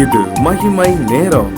இது மகிமை நேரம்.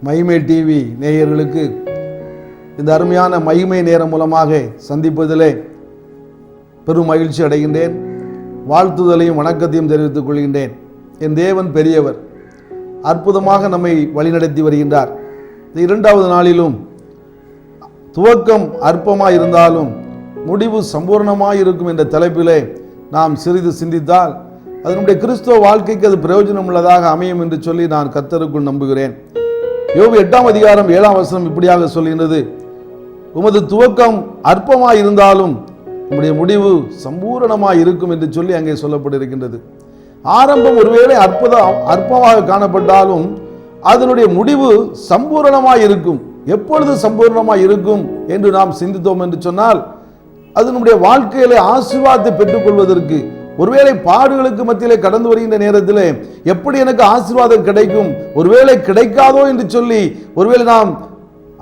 மகிமை டிவி நேயர்களுக்கு இந்த அருமையான மகிமை நேரம் மூலமாக சந்திப்பதிலே பெரும் மகிழ்ச்சி அடைகின்றேன். வாழ்த்துதலையும் வணக்கத்தையும் தெரிவித்துக் கொள்கின்றேன். என் தேவன் பெரியவர், அற்புதமாக நம்மை வழிநடத்தி வருகின்றார். இந்த இரண்டாவது நாளிலும் துவக்கம் அற்பமாய் இருந்தாலும் முடிவு சம்பூர்ணமாய் இருக்கும் என்ற தலைப்பிலே நாம் சிறிது சிந்தித்தால் அதனுடைய கிறிஸ்துவ வாழ்க்கைக்கு அது பிரயோஜனம் உள்ளதாக அமையும் என்று சொல்லி நான் கர்த்தருக்குள் நம்புகிறேன். யோபு 8ஆம் அதிகாரம் 7ஆம் வசனம் இப்படியாக சொல்கின்றது, உமது துவக்கம் அற்பமாய் இருந்தாலும் உம்முடைய முடிவு சம்பூரணமாய் இருக்கும் என்று சொல்லி அங்கே சொல்லப்பட்டிருக்கின்றது. ஆரம்பம் ஒருவேளை அற்பமாக காணப்பட்டாலும் அதனுடைய முடிவு சம்பூரணமாய் இருக்கும். எப்பொழுது சம்பூர்ணமாய் இருக்கும் என்று நாம் சிந்தித்தோம் என்று சொன்னால், அதனுடைய வாழ்க்கையிலே ஆசீர்வாதத்தை பெற்றுக்கொள்வதற்கு, ஒருவேளை பாடுகளுக்கு மத்தியிலே கடந்து வருகின்ற நேரத்திலே எப்படி எனக்கு ஆசீர்வாதம் கிடைக்கும், ஒருவேளை கிடைக்காதோ என்று சொல்லி ஒருவேளை நாம்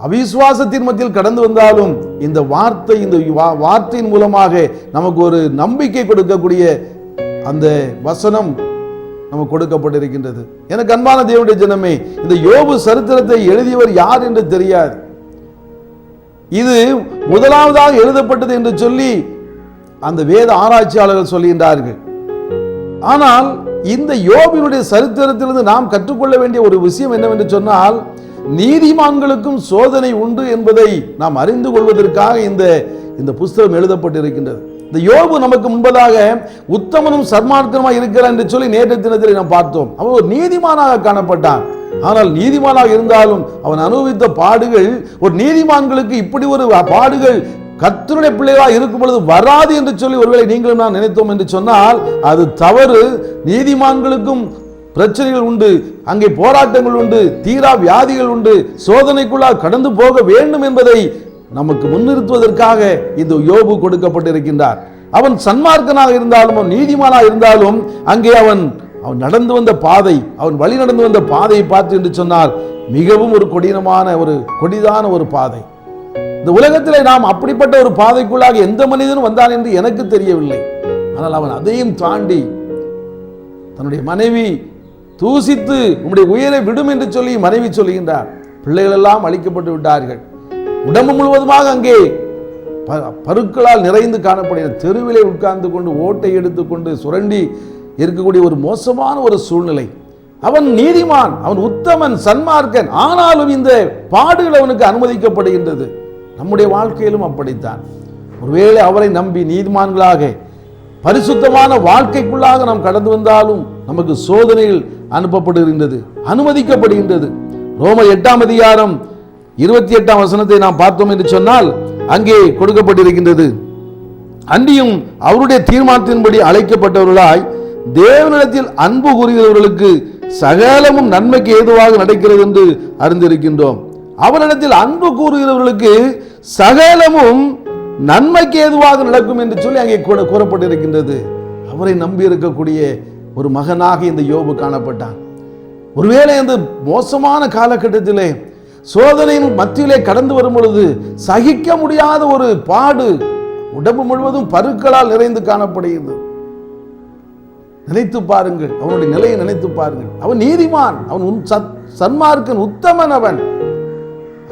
அவிசுவாசத்தின் மத்தியில் கடந்து வந்தாலும் இந்த வார்த்தையின் மூலமாக நமக்கு ஒரு நம்பிக்கை கொடுக்கக்கூடிய அந்த வசனம் நமக்கு கொடுக்கப்பட்டிருக்கின்றது. எனக்கு அன்பான தேவனுடைய ஜனமே, இந்த யோபு சரித்திரத்தை எழுதியவர் யார் என்று தெரியாது. இது முதலாவதாக எழுதப்பட்டது என்று சொல்லி அந்த வேத ஆராய்ச்சியாளர்கள் சொல்கின்றார்கள். ஆனால் இந்த யோபினுடைய சரித்திரத்திலிருந்து நாம் கற்றுக்கொள்ள வேண்டிய ஒரு விஷயம் என்னவென்று சொன்னால், நீதிமான்களுக்கும் சோதனை உண்டு என்பதை நாம் அறிந்து கொள்வதற்காக இந்த புஸ்தகம் எழுதப்பட்டிருக்கின்றது. இந்த யோபு நமக்கு முன்பதாக உத்தமனும் சன்மார்க்கனுமாய் இருக்கிறான் என்று சொல்லி நேற்று தினத்தில் நாம் பார்த்தோம். அவன் ஒரு நீதிமானாக காணப்பட்டான். ஆனால் நீதிமானாக இருந்தாலும் அவன் அனுபவித்த பாடுகள், ஒரு நீதிமான்களுக்கு இப்படி ஒரு பாடுகள் கர்த்தருடைய பிள்ளைகளாக இருக்கும் பொழுது வராது என்று சொல்லி ஒருவேளை நீங்களும் நான் நினைத்தோம் என்று சொன்னால் அது தவறு. நீதிமான்களுக்கும் பிரச்சனைகள் உண்டு, அங்கே போராட்டங்கள் உண்டு, தீரா வியாதிகள் உண்டு, சோதனைக்குள்ளாக கடந்து போக வேண்டும் என்பதை நமக்கு முன்னிறுத்துவதற்காக இந்த யோபு கொடுக்கப்பட்டிருக்கின்றார். அவன் சன்மார்க்கனாக இருந்தாலும் அவன் நீதிமானாக இருந்தாலும் அங்கே அவன் நடந்து வந்த பாதை, அவன் வழி நடந்து வந்த பாதையை பார்த்து என்று சொன்னால் மிகவும் ஒரு கொடிதான ஒரு பாதை. இந்த உலகத்திலே நாம் அப்படிப்பட்ட ஒரு பாதைக்குள்ளாக எந்த மனிதனும் வந்தான் என்று எனக்கு தெரியவில்லை. ஆனால் அவன் அதையும் தாண்டி தன்னுடைய மனைவி தூசித்து உம்முடைய உயிரை விடும் என்று சொல்லி மனைவி சொல்கின்றார். பிள்ளைகள் எல்லாம் அழிக்கப்பட்டு விட்டார்கள். உடம்பு முழுவதுமாக அங்கே பருக்களால் நிறைந்து காணப்படுகிற தெருவிலே உட்கார்ந்து கொண்டு ஓட்டை எடுத்துக்கொண்டு சுரண்டி இருக்கக்கூடிய ஒரு மோசமான ஒரு சூழ்நிலை. அவன் நீதிமான், அவன் உத்தமன், சன்மார்க்கன், ஆனாலும் இந்த பாடுகள் அவனுக்கு அனுமதிக்கப்படுகின்றது. நம்முடைய வாழ்க்கையிலும் அப்படித்தான். ஒருவேளை அவரை நம்பி நீதிமான்களாக பரிசுத்தமான வாழ்க்கைக்குள்ளாக நாம் கடந்து வந்தாலும் நமக்கு சோதனைகள் அனுப்பப்படுகின்றது, அனுமதிக்கப்படுகின்றது. ரோமர் 8ஆம் அதிகாரம் 28ஆம் வசனத்தை நாம் பார்த்தோம் என்று சொன்னால் அங்கே கொடுக்கப்பட்டிருக்கின்றது, அன்றியும் அவருடைய தீர்மானத்தின்படி அழைக்கப்பட்டவர்களாய் தேவனிடத்தில் அன்பு கூறுகிறவர்களுக்கு சகலமும் நன்மைக்கு ஏதுவாக நடக்கிறது என்று அறிந்திருக்கின்றோம். அவரிடத்தில் அன்பு கூறுகிறவர்களுக்கு சகலமும் நன்மைக்கு ஏதுவாக நடக்கும் என்று சொல்லி அங்கே கூறப்பட்டிருக்கின்றது. அவரை நம்பி இருக்கக்கூடிய ஒரு மகனாக இந்த யோபு காணப்பட்டான். ஒருவேளை அந்த மோசமான காலகட்டத்திலே சோதனையின் மத்தியிலே கடந்து வரும் பொழுது சகிக்க முடியாத ஒரு பாடு, உடம்பு முழுவதும் பருக்களால் நிறைந்து காணப்படுகிறது. நினைத்து பாருங்கள், அவனுடைய நிலையை நினைத்து பாருங்கள். அவன் நீதிமான், அவன் சன்மார்க்கன், உத்தமன்.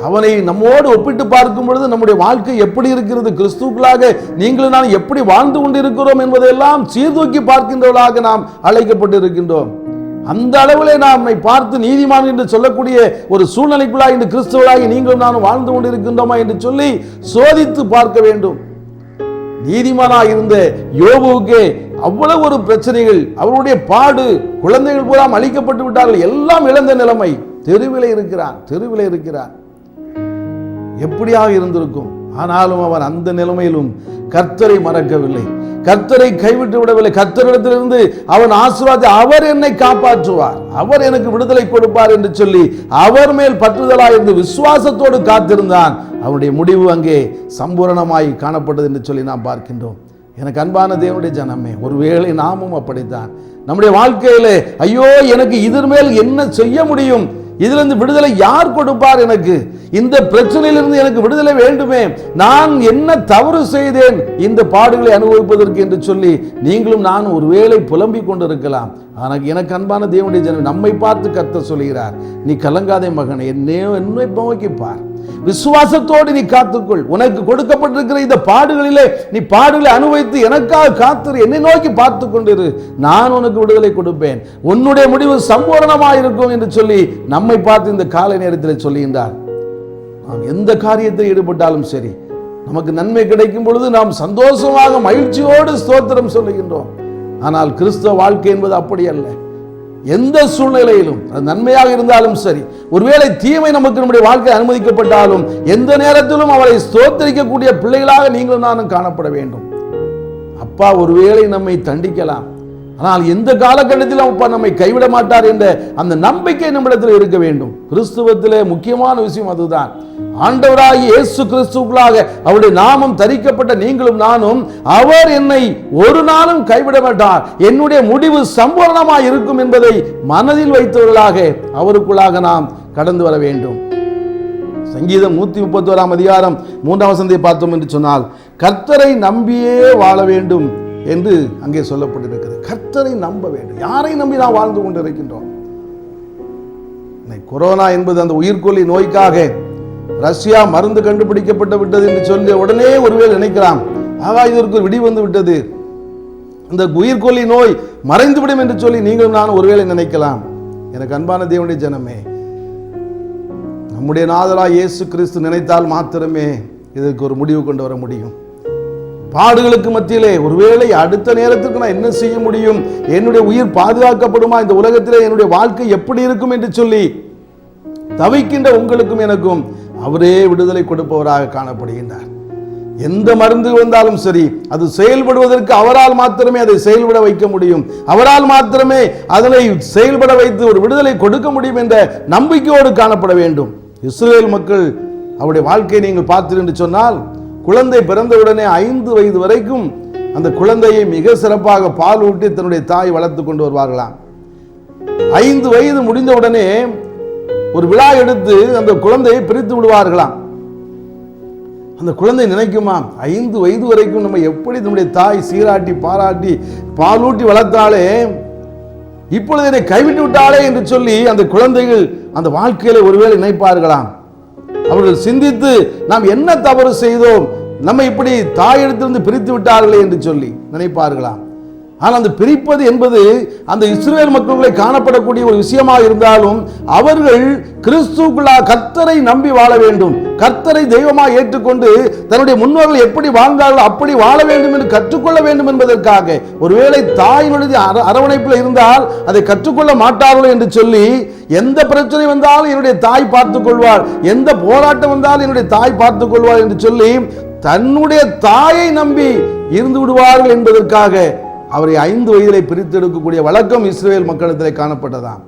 அவனை நம்மோடு ஒப்பிட்டு பார்க்கும் பொழுது நம்முடைய வாழ்க்கை எப்படி இருக்கிறது, கிறிஸ்துக்களாக நீங்களும் நான் எப்படி வாழ்ந்து கொண்டிருக்கிறோம் என்பதையெல்லாம் சீர்தூக்கி பார்க்கின்றவர்களாக நாம் அழைக்கப்பட்டிருக்கின்றோம். அந்த அளவிலே நம்மை பார்த்து நீதிமான் என்று சொல்லக்கூடிய ஒரு சூழ்நிலைக்குள்ளாக இந்த கிறிஸ்துவர்களாக நீங்களும் நான் வாழ்ந்து கொண்டிருக்கின்றோமா என்று சொல்லி சோதித்து பார்க்க வேண்டும். நீதிமானாக இருந்த யோபுவுக்கு அவ்வளவு ஒரு பிரச்சனைகள், அவருடைய பாடு, குழந்தைகள் பூரா அழிக்கப்பட்டு விட்டார்கள், எல்லாம் இழந்த நிலைமை, தெருவிலே இருக்கிறான். எப்படியாக இருந்திருக்கும். ஆனாலும் அவன் அந்த நிலைமையிலும் கர்த்தரை மறக்கவில்லை, கர்த்தரை கைவிட்டு விடவில்லை. கர்த்தரிடத்திலிருந்து அவன் ஆசீர்வாதத்தை, அவர் என்னை காப்பாற்றுவார், அவர் எனக்கு விடுதலை கொடுப்பார் என்று சொல்லி அவர் மேல் பற்றுதலாய் இருந்து விசுவாசத்தோடு காத்திருந்தான். அவனுடைய முடிவு அங்கே சம்பூரணமாய் காணப்பட்டது என்று சொல்லி நாம் பார்க்கின்றோம். எனக்கு அன்பான தேவனுடைய ஜனமே, ஒருவேளை நாமும் அப்படித்தான் நம்முடைய வாழ்க்கையிலே, ஐயோ எனக்கு இதன் மேல் என்ன செய்ய முடியும், இதிலிருந்து விடுதலை யார் கொடுப்பார்? எனக்கு இந்த பிரச்சனையிலிருந்து எனக்கு விடுதலை வேண்டுமே, நான் என்ன தவறு செய்தேன் இந்த பாடுகளை அனுபவிப்பதற்கு என்று சொல்லி நீங்களும் நானும் ஒருவேளை புலம்பிக் கொண்டிருக்கலாம். ஆனால் எனக்கு அன்பான தேவனுடைய ஜனம், நம்மை பார்த்து கர்த்தர் சொல்கிறார், நீ கலங்காதே மகனே, என்னை நோக்கிப்பார், விசுவாசத்தோடு நீ காத்துக்கொள். உனக்கு கொடுக்கப்பட்டிருக்கிற இந்த பாடுகளிலே நீ பாடுகளை அனுபவித்து எனக்காக காத்து என்னை நோக்கி பார்த்து கொண்டிரு, நான் உனக்கு விடுதலை கொடுப்பேன், உன்னுடைய முடிவு சம்பூரணமாக இருக்கும் என்று சொல்லி நம்மை பார்த்து இந்த காலை நேரத்தில் சொல்லுகின்றார். நாம் எந்த காரியத்தில் ஈடுபட்டாலும் சரி, நமக்கு நன்மை கிடைக்கும் பொழுது நாம் சந்தோஷமாக மகிழ்ச்சியோடு ஸ்தோத்திரம் சொல்லுகின்றோம். ஆனால் கிறிஸ்தவ வாழ்க்கை என்பது அப்படி அல்ல. எந்த சூழ்நிலையிலும் அது நன்மையாக இருந்தாலும் சரி, ஒருவேளை தீமை நமக்கு நம்முடைய வாழ்க்கை அனுமதிக்கப்பட்டாலும் எந்த நேரத்திலும் அவரை ஸ்தோத்திரிக்கக்கூடிய பிள்ளைகளாக நீங்களும் நானும் காணப்பட வேண்டும். அப்பா ஒருவேளை நம்மை தண்டிக்கலாம், ஆனால் எந்த காலகட்டத்திலும் அப்பா நம்மை கைவிட மாட்டார் என்ற அந்த நம்பிக்கை நம்மிடத்தில் இருக்க வேண்டும். கிறிஸ்துவத்திலே முக்கியமான விஷயம் அதுதான். ஆண்டவராகிய இயேசு கிறிஸ்துவுக்குள்ளாக அவருடைய நாமம் தரிக்கப்பட்ட நீங்களும் நானும், அவர் என்னை ஒரு நாளும் கைவிட மாட்டார், என்னுடைய முடிவு சம்பூர்ணமாக இருக்கும் என்பதை மனதில் வைத்தவர்களாக அவருக்குள்ளாக நாம் கடந்து வர வேண்டும். சங்கீதம் 131 அதிகாரம் 3 வசனத்தை பார்த்தோம் என்று சொன்னால், கர்த்தரை நம்பியே வாழ வேண்டும் என்று அங்கே சொல்லப்பட்டிருக்கிறது. கர்த்தரை நம்ப வேண்டும். யாரை நம்பி நாம் வாழ்ந்து கொண்டிருக்கின்றோம்? கொரோனா என்பது அந்த உயிர்கொல்லி நோய்க்காக ரஷ்யா மருந்து கண்டுபிடிக்கப்பட்டு விட்டது என்று சொல்லி உடனே ஒருவேளை நினைக்கலாம், ஆகா இதற்கு ஒரு விடி வந்து விட்டது, இந்த உயிர்கொல்லி நோய் மறைந்துவிடும் என்று சொல்லி நீங்களும் நான் ஒருவேளை நினைக்கலாம். எனக்கு அன்பான தேவனுடைய ஜனமே, நம்முடைய நாதராய் இயேசு கிறிஸ்து நினைத்தால் மாத்திரமே இதற்கு ஒரு முடிவு கொண்டு வர முடியும். பாடுகளுக்கு மத்தியிலே ஒருவேளை அடுத்த நேரத்துக்கு நான் என்ன செய்ய முடியும், என்னுடைய உயிர் பாதுகாக்கப்படுமா, இந்த உலகத்திலே என்னுடைய வாழ்க்கை எப்படி இருக்கும் என்று சொல்லி தவிக்கின்ற உங்களுக்கும் எனக்கும் அவரே விடுதலை கொடுப்பவராக காணப்படுகின்றார். எந்த மருந்து வந்தாலும் சரி, அது செயல்படுவதற்கு அவரால் மாத்திரமே அதை செயல்பட வைக்க முடியும், அவரால் மாத்திரமே அதனை செயல்பட வைத்து ஒரு விடுதலை கொடுக்க முடியும் என்ற நம்பிக்கையோடு காணப்பட வேண்டும். இஸ்ரவேல் மக்கள் அவருடைய வாழ்க்கையை நீங்கள் பார்த்தீர்கள் என்று சொன்னால், குழந்தை பிறந்தவுடனே 5 வயது வரைக்கும் அந்த குழந்தையை மிக சிறப்பாக பால் ஊட்டி தன்னுடைய தாய் வளர்த்து கொண்டு வருவார்களாம். 5 வயது முடிந்தவுடனே ஒரு விழா எடுத்து அந்த குழந்தையை பிரித்து விடுவார்களாம். அந்த குழந்தை நினைக்குமா, 5 வயது வரைக்கும் நம்ம எப்படி நம்முடைய தாய் சீராட்டி பாராட்டி பாலூட்டி வளர்த்தாலே, இப்பொழுது என்னை கைவிட்டு விட்டாலே என்று சொல்லி அந்த குழந்தைகள் அந்த வாழ்க்கையில ஒருவேளை நினைப்பார்களாம். அவர்கள் சிந்தித்து, நாம் என்ன தவறு செய்தோம், நம்ம இப்படி தாயிடத்திலிருந்து பிரித்து விட்டார்களே என்று சொல்லி நினைப்பார்களாம். ஆனால் அந்த பிரிப்பது என்பது அந்த இஸ்ரவேல் மக்களுக்குள்ளே காணப்படக்கூடிய ஒரு விஷயமாக இருந்தாலும், அவர்கள் கிறிஸ்துவுக்குள்ளாக கர்த்தரை நம்பி வாழ வேண்டும், கர்த்தரை தெய்வமாக ஏற்றுக்கொண்டு தன்னுடைய முன்னோர்கள் எப்படி வாழ்ந்தார்களோ அப்படி வாழ வேண்டும் என்று கற்றுக்கொள்ள வேண்டும் என்பதற்காக, ஒருவேளை தாயினுடைய அரவணைப்பில் இருந்தால் அதை கற்றுக்கொள்ள மாட்டார்களோ என்று சொல்லி, எந்த பிரச்சனை வந்தாலும் என்னுடைய தாய் பார்த்துக் கொள்வார், எந்த போராட்டம் வந்தாலும் என்னுடைய தாய் பார்த்துக் கொள்வார் என்று சொல்லி தன்னுடைய தாயை நம்பி இருந்து விடுவார்கள் என்பதற்காக அவரை 5 வயதிலே பிரித்தெடுக்கக்கூடிய வழக்கம் இஸ்ரவேல் மக்களிடத்திலே காணப்பட்டதாம்.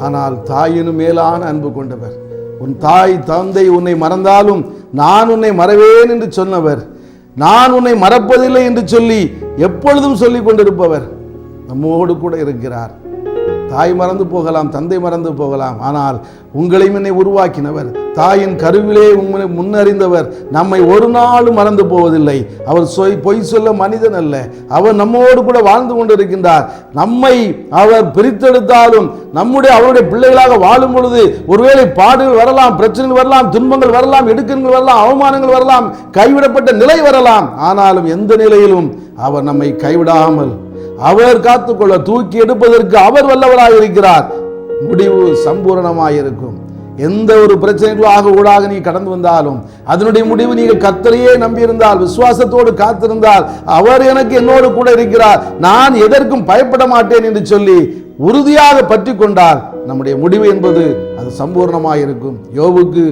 ஆனால் தாயினும் மேலான அன்பு கொண்டவர், உன் தாய் தந்தை உன்னை மறந்தாலும் நான் உன்னை மறவேன் என்று சொன்னவர், நான் உன்னை மறப்பதில்லை என்று சொல்லி எப்பொழுதும் சொல்லிக் கொண்டிருப்பவர் நம்மோடு கூட இருக்கிறார். தாய் மறந்து போகலாம், தந்தை மறந்து போகலாம், ஆனால் உங்களையும் என்னை உருவாக்கினவர், தாயின் கருவிலே உங்களை முன்னறிந்தவர் நம்மை ஒரு நாளும் மறந்து போவதில்லை. அவர் பொய் சொல்ல மனிதன் அல்ல, அவர் நம்மோடு கூட வாழ்ந்து கொண்டிருக்கின்றார். நம்மை அவர் பிரித்தெடுத்தாலும் அவருடைய பிள்ளைகளாக வாழும் பொழுது ஒருவேளை பாடுகள் வரலாம், பிரச்சனைகள் வரலாம், துன்பங்கள் வரலாம், இடுக்கண்கள் வரலாம், அவமானங்கள் வரலாம், கைவிடப்பட்ட நிலை வரலாம். ஆனாலும் எந்த நிலையிலும் அவர் நம்மை கைவிடாமல் அவர் காத்துக்கொள்ள, தூக்கி எடுப்பதற்கு அவர் வல்லவராக இருக்கிறார். முடிவு சம்பூரணமாயிருக்கும். எந்த ஒரு பிரச்சனைகளாக ஊடாக நீ கடந்து வந்தாலும் அதனுடைய முடிவு நீங்கள் கர்த்தரையே நம்பியிருந்தால், விசுவாசத்தோடு காத்திருந்தால், அவர் எனக்கு என்னோடு கூட இருக்கிறார், நான் எதற்கும் பயப்பட மாட்டேன் என்று சொல்லி உறுதியாக பற்றி கொண்டால் நம்முடைய முடிவு என்பது அது சம்பூர்ணமாயிருக்கும். யோபுக்கு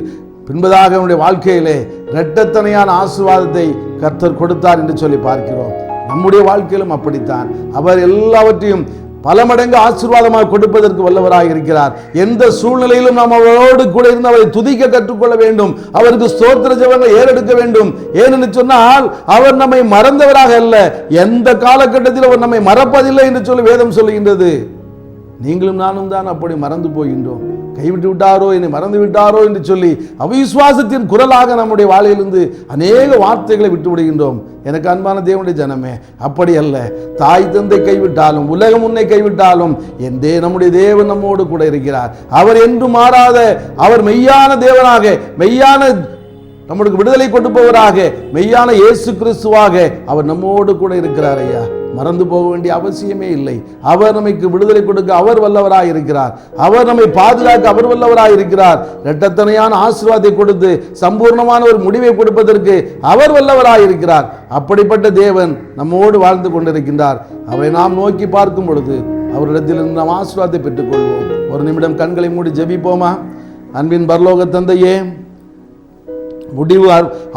பின்பதாக அவனுடைய வாழ்க்கையிலே இரட்டத்தனையான ஆசீர்வாதத்தை கர்த்தர் கொடுத்தார் என்று சொல்லி பார்க்கிறோம். நம்முடைய வாழ்க்கையிலும் அப்படித்தான். அவர் எல்லாவற்றையும் பல மடங்கு ஆசீர்வாதமாக கொடுப்பதற்கு வல்லவராக இருக்கிறார். எந்த சூழ்நிலையிலும் நாம் அவரோடு கூட இருந்து அவரை துதிக்க கற்றுக்கொள்ள வேண்டும், அவருக்கு ஸ்தோத்திர ஜெபங்களை ஏறெடுக்க வேண்டும். ஏனென்று சொன்னால் அவர் நம்மை மறந்தவராக அல்ல, எந்த காலகட்டத்தில் அவர் நம்மை மறப்பதில்லை என்று சொல்லி வேதம் சொல்லுகின்றது. நீங்களும் நானும் தான் அப்படி மறந்து போகின்றோம். கைவிட்டு விட்டாரோ, என்னை மறந்து விட்டாரோ என்று சொல்லி அவிசுவாசத்தின் குரலாக நம்முடைய வாயிலிருந்து அநேக வார்த்தைகளை விட்டு விடுகின்றோம். எனக்கு அன்பான தேவனுடைய ஜனமே, அப்படி அல்ல. தாய் தந்தை கைவிட்டாலும், உலகம் உன்னை கைவிட்டாலும், நம்முடைய தேவன் நம்மோடு கூட இருக்கிறார். அவர் என்று மாறாத, அவர் மெய்யான தேவனாக, மெய்யான நம்மளுக்கு விடுதலை கொடுப்பவராக, மெய்யான இயேசு கிறிஸ்துவாக அவர் நம்மோடு கூட இருக்கிறார். ஐயா, மறந்து போக வேண்டிய அவசியமே இல்லை. அவர் நமக்கு விடுதலை கொடுக்க அவர் வல்லவராய் இருக்கிறார். அவர் நம்மை பாதுகாக்க அவர் வல்லவராய் இருக்கிறார். இரட்டத்தனையான ஆசீர்வாதத்தை கொடுத்து சம்பூர்ணமான ஒரு முடிவை கொடுப்பதற்கு அவர் வல்லவராய் இருக்கிறார். அப்படிப்பட்ட தேவன் நம்மோடு வாழ்ந்து கொண்டிருக்கின்றார். அவரை நாம் நோக்கி பார்க்கும் பொழுது அவரிடத்திலிருந்து நாம் ஆசீர்வாதத்தை பெற்றுக்கொள்வோம். ஒரு நிமிடம் கண்களை மூடி ஜெபிப்போமா? அன்பின் பரலோக தந்தையே, முடிவு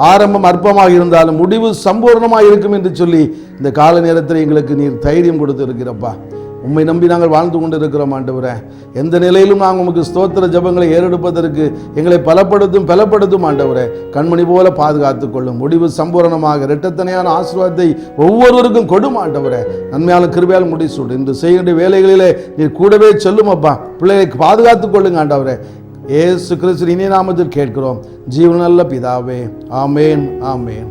ஆரம்பம் அற்பமாக இருந்தாலும் முடிவு சம்பூர்ணமாக இருக்கும் என்று சொல்லி இந்த கால நேரத்தில் எங்களுக்கு நீர் தைரியம் கொடுத்து இருக்கிறப்பா. உம்மை நம்பி நாங்கள் வாழ்ந்து கொண்டு இருக்கிறோம் ஆண்டவரே. எந்த நிலையிலும் நாங்கள் உமக்கு ஸ்தோத்திர ஜபங்களை ஏறெடுப்பதற்கு எங்களை பலப்படுத்தும் ஆண்டவரே. கண்மணி போல பாதுகாத்துக் கொள்ளும். முடிவு சம்பூரணமாக இரட்டத்தனையான ஆசீர்வாதத்தை ஒவ்வொருவருக்கும் கொடும் ஆண்டவரே. நன்மையாலும் கிருபையாலும் முடிசூடு. இன்று செய்கின்ற வேலைகளிலே நீர் கூடவே சொல்லும் அப்பா. பிள்ளைகளை பாதுகாத்துக் கொள்ளுங்க ஆண்டவரே. இயேசு கிறிஸ்து இனிய நாமத்தில் கேட்கிறோம், ஜீவனுள்ள பிதாவே. ஆமேன், ஆமேன்.